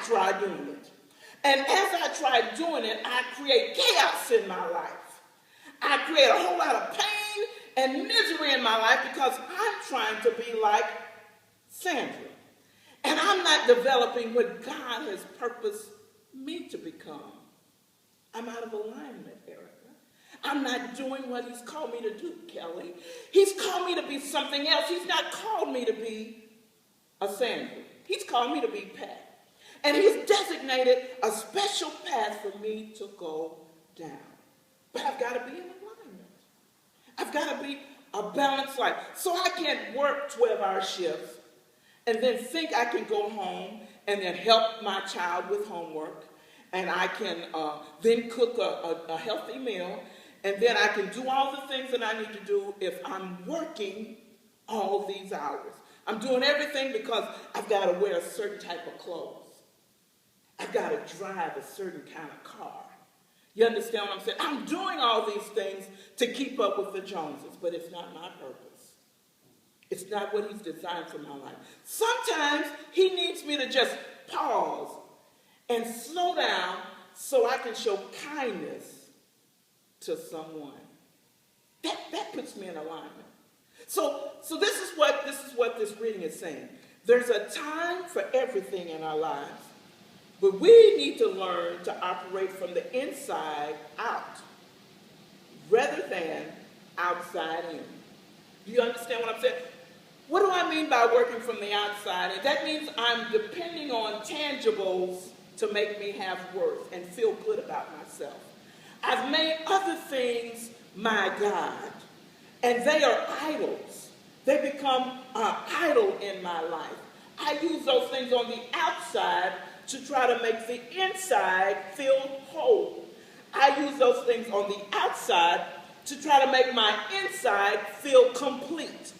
try doing it. And as I try doing it, I create chaos in my life. I create a whole lot of pain and misery in my life because I'm trying to be like Sandra. And I'm not developing what God has purposed me to become. I'm out of alignment, Erica. I'm not doing what he's called me to do, Kelly. He's called me to be something else. He's not called me to be a Sandra. He's called me to be Pat. And he's designated a special path for me to go down. But I've got to be in alignment. I've got to be a balanced life. So I can't work 12-hour shifts and then think I can go home and then help my child with homework. And I can then cook a healthy meal. And then I can do all the things that I need to do if I'm working all these hours. I'm doing everything because I've got to wear a certain type of clothes. I've got to drive a certain kind of car. You understand what I'm saying? I'm doing all these things to keep up with the Joneses, but it's not my purpose. It's not what he's designed for my life. Sometimes he needs me to just pause and slow down so I can show kindness to someone. That puts me in alignment. So this is what this reading is saying. There's a time for everything in our lives. But we need to learn to operate from the inside out rather than outside in. Do you understand what I'm saying? What do I mean by working from the outside? And that means I'm depending on tangibles to make me have worth and feel good about myself. I've made other things my God, and they are idols. They become an idol in my life. I use those things on the outside to try to make the inside feel whole. I use those things on the outside to try to make my inside feel complete.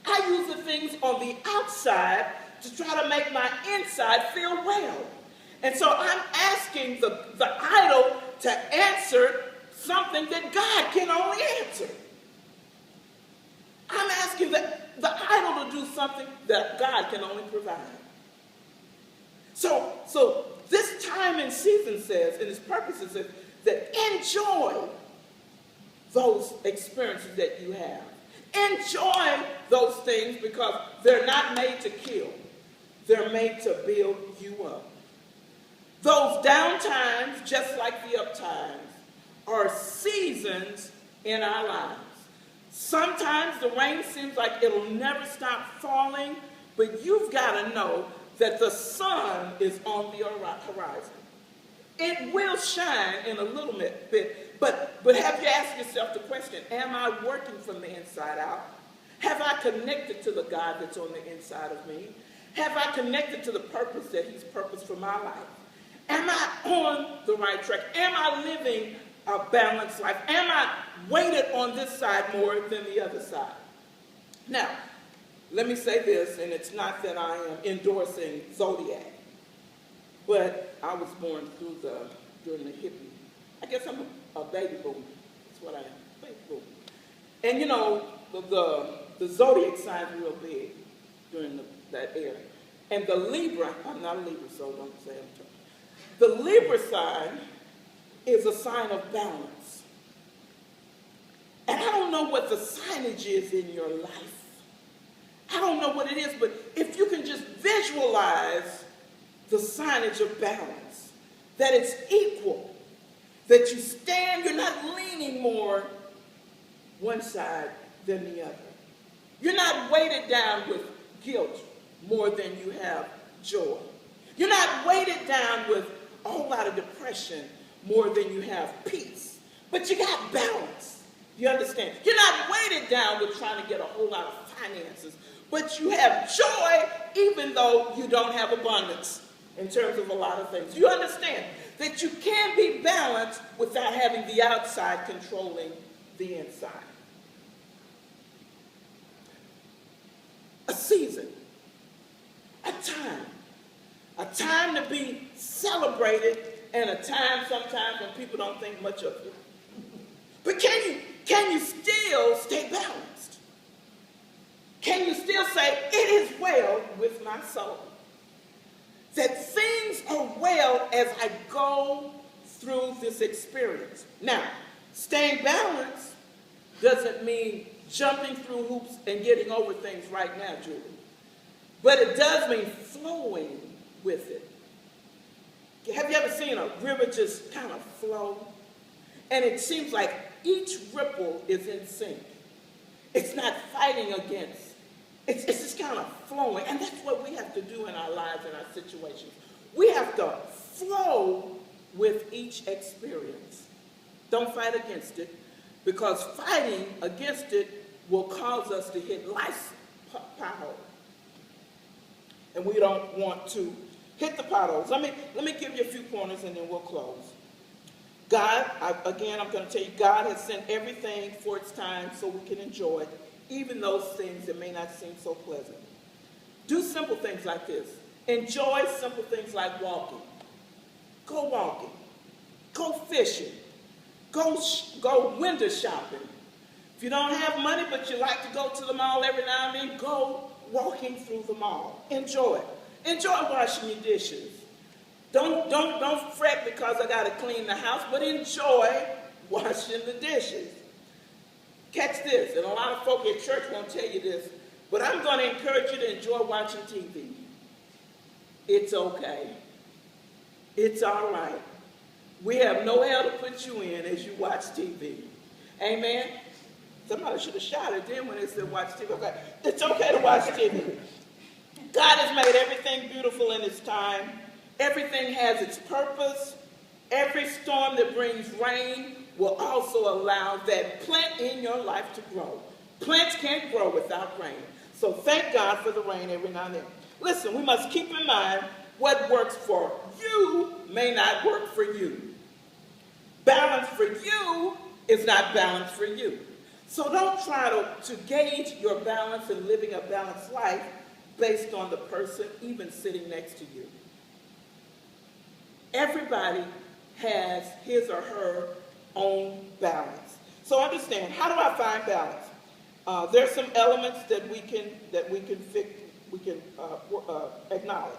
I use the things on the outside to try to make my inside feel well. And so I'm asking the idol to answer something that God can only answer. I'm asking the idol to do something that God can only provide. So this time and season says, and its purpose is that enjoy those experiences that you have. Enjoy those things because they're not made to kill. They're made to build you up. Those down times, just like the up times, are seasons in our lives. Sometimes the rain seems like it'll never stop falling, but you've got to know that the sun is on the horizon. It will shine in a little bit, but have you asked yourself the question, am I working from the inside out? Have I connected to the God that's on the inside of me? Have I connected to the purpose that he's purposed for my life? Am I on the right track? Am I living a balanced life? Am I weighted on this side more than the other side? Now, let me say this, and it's not that I am endorsing Zodiac, but I was born during the hippie. I guess I'm a baby boomer. That's what I am, baby boomer. And you know, the Zodiac signs real big during that era. And the Libra, I'm not a Libra, so don't say I'm talking. The Libra sign is a sign of balance. And I don't know what the signage is in your life. I don't know what it is, but if you can just visualize the signage of balance, that it's equal, that you stand, you're not leaning more one side than the other. You're not weighted down with guilt more than you have joy. You're not weighted down with a whole lot of depression more than you have peace. But you got balance. You understand? You're not weighted down with trying to get a whole lot of finances, but you have joy even though you don't have abundance in terms of a lot of things. You understand that you can be balanced without having the outside controlling the inside. A season, a time to be celebrated, and a time sometimes when people don't think much of you. But can you still stay balanced? Can you still say, it is well with my soul? That things are as I go through this experience. Now, staying balanced doesn't mean jumping through hoops and getting over things right now, Julie. But it does mean flowing with it. Have you ever seen a river just kind of flow? And it seems like each ripple is in sync. It's not fighting against. It's just kind of flowing. And that's what we have to do in our lives and our situations. We have to flow with each experience. Don't fight against it, because fighting against it will cause us to hit life's pothole. And we don't want to hit the potholes. Let me give you a few pointers and then we'll close. God, I'm going to tell you, God has sent everything for its time so we can enjoy it, even those things that may not seem so pleasant. Do simple things like this. Enjoy simple things like walking. Go walking. Go fishing. Go window shopping. If you don't have money but you like to go to the mall every now and then, go walking through the mall. Enjoy it. Enjoy washing your dishes. Don't fret because I got to clean the house, but enjoy washing the dishes. Catch this, and a lot of folk at church won't tell you this, but I'm going to encourage you to enjoy watching TV. It's okay. It's all right. We have no hell to put you in as you watch TV. Amen? Somebody should have shouted then when they said watch TV. Okay. It's okay to watch TV. God has made everything beautiful in its time. Everything has its purpose. Every storm that brings rain will also allow that plant in your life to grow. Plants can't grow without rain. So thank God for the rain every now and then. Listen, we must keep in mind what works for you may not work for you. Balance for you is not balance for you. So don't try to gauge your balance and living a balanced life based on the person even sitting next to you. Everybody has his or her own balance. So understand, how do I find balance? There's some elements that we can acknowledge.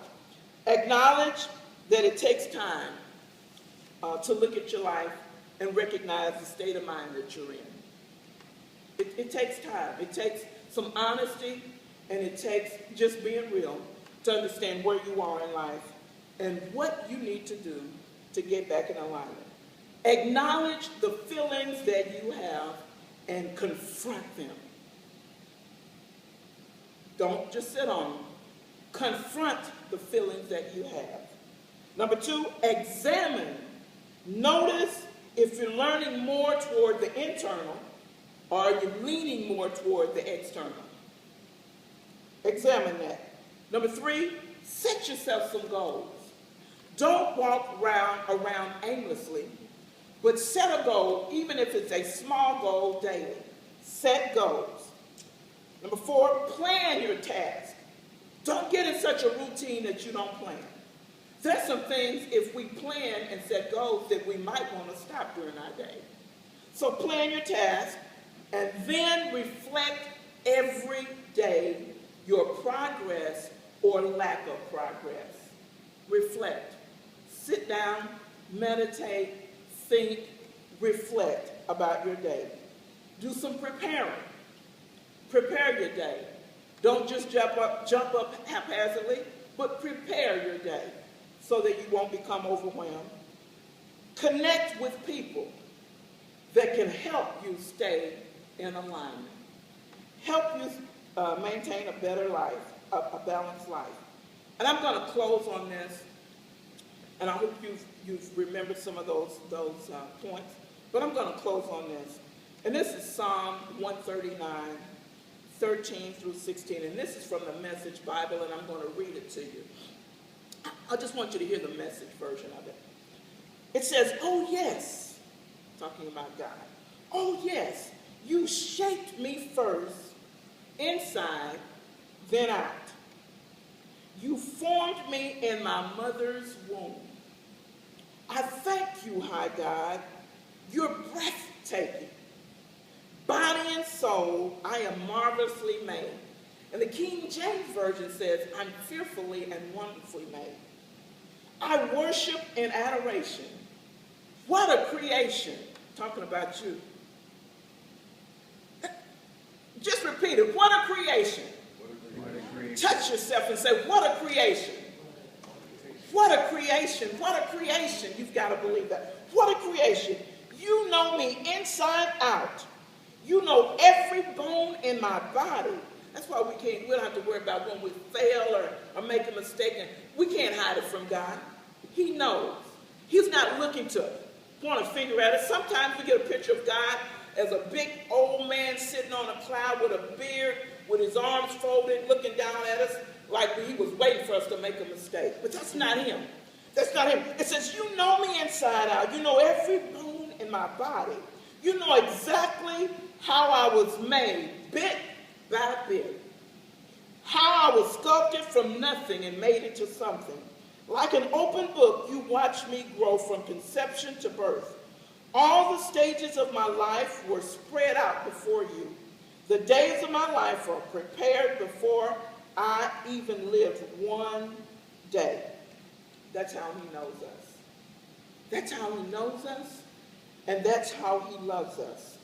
Acknowledge that it takes time to look at your life and recognize the state of mind that you're in. It takes time. It takes some honesty, and it takes just being real to understand where you are in life and what you need to do to get back in alignment. Acknowledge the feelings that you have and confront them. Don't just sit on them. Confront the feelings that you have. Number 2, examine. Notice if you're learning more toward the internal or are you leaning more toward the external. Examine that. Number 3, set yourself some goals. Don't walk around aimlessly, but set a goal, even if it's a small goal daily. Set goals. Number 4, plan your task. Don't get in such a routine that you don't plan. There's some things, if we plan and set goals, that we might want to stop during our day. So plan your task and then reflect every day your progress or lack of progress. Reflect. Sit down, meditate, think, reflect about your day. Do some preparing. Prepare your day. Don't just jump up haphazardly, but prepare your day so that you won't become overwhelmed. Connect with people that can help you stay in alignment. Help you maintain a better life, a balanced life. And I'm going to close on this, and I hope you've remembered some of those points. But I'm going to close on this. And this is Psalm 139, 13 through 16. And this is from the Message Bible, and I'm going to read it to you. I just want you to hear the Message version of it. It says, "Oh yes," talking about God. "Oh yes, you shaped me first, inside, then out. You formed me in my mother's womb. I thank you, high God. You're breathtaking. Body and soul, I am marvelously made." And the King James Version says, "I'm fearfully and wonderfully made." I worship in adoration. What a creation. Talking about you. Just repeat it. What a creation. What a creation. Touch yourself and say, what a creation. What a creation. What a creation. You've got to believe that. What a creation. You know me inside out. You know every bone in my body. That's why we don't have to worry about when we fail or make a mistake. And we can't hide it from God. He knows. He's not looking to point a finger at us. Sometimes we get a picture of God as a big old man sitting on a cloud with a beard, with his arms folded, looking down at us like he was waiting for us to make a mistake. But that's not him. That's not him. It says, you know me inside out. You know every bone in my body. You know exactly how I was made, bit by bit. How I was sculpted from nothing and made into something. Like an open book, you watch me grow from conception to birth. All the stages of my life were spread out before you. The days of my life are prepared before I even lived one day. That's how he knows us. That's how he knows us, and that's how he loves us.